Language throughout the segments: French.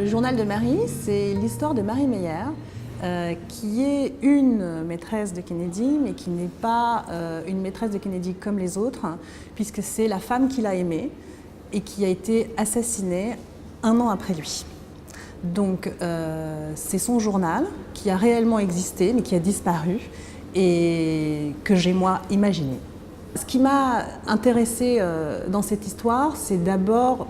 Le journal de Marie, c'est l'histoire de Marie Meyer, qui est une maîtresse de Kennedy, mais qui n'est pas une maîtresse de Kennedy comme les autres, puisque c'est la femme qu'il a aimée et qui a été assassinée 1 an après lui. Donc c'est son journal qui a réellement existé, mais qui a disparu et que j'ai moi imaginé. Ce qui m'a intéressée dans cette histoire, c'est d'abord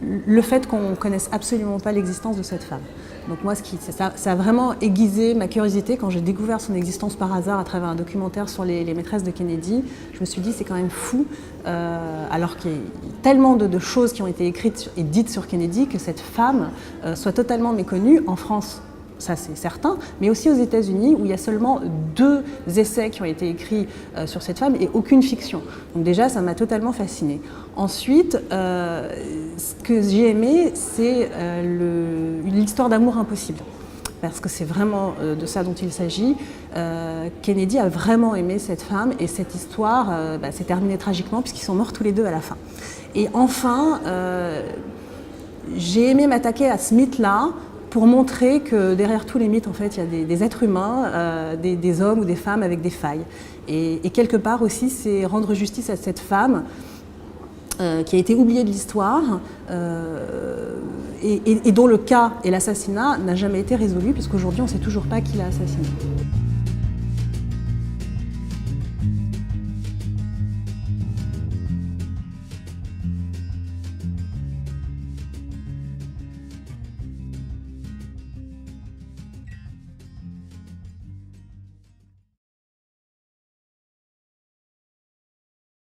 le fait qu'on ne connaisse absolument pas l'existence de cette femme. Donc moi, ça a vraiment aiguisé ma curiosité quand j'ai découvert son existence par hasard à travers un documentaire sur les maîtresses de Kennedy. Je me suis dit, c'est quand même fou, alors qu'il y a tellement de choses qui ont été écrites et dites sur Kennedy, que cette femme soit totalement méconnue en France. Ça c'est certain, mais aussi aux États-Unis où il y a seulement 2 essais qui ont été écrits sur cette femme et aucune fiction. Donc déjà, ça m'a totalement fascinée. Ensuite, ce que j'ai aimé, c'est l'histoire d'amour impossible. Parce que c'est vraiment de ça dont il s'agit. Kennedy a vraiment aimé cette femme et cette histoire s'est terminée tragiquement puisqu'ils sont morts tous les 2 à la fin. Et enfin, j'ai aimé m'attaquer à ce mythe-là pour montrer que derrière tous les mythes, en fait, il y a des êtres humains, des hommes ou des femmes avec des failles. Et quelque part aussi, c'est rendre justice à cette femme qui a été oubliée de l'histoire et dont le cas et l'assassinat n'a jamais été résolu, puisqu'aujourd'hui, on ne sait toujours pas qui l'a assassiné.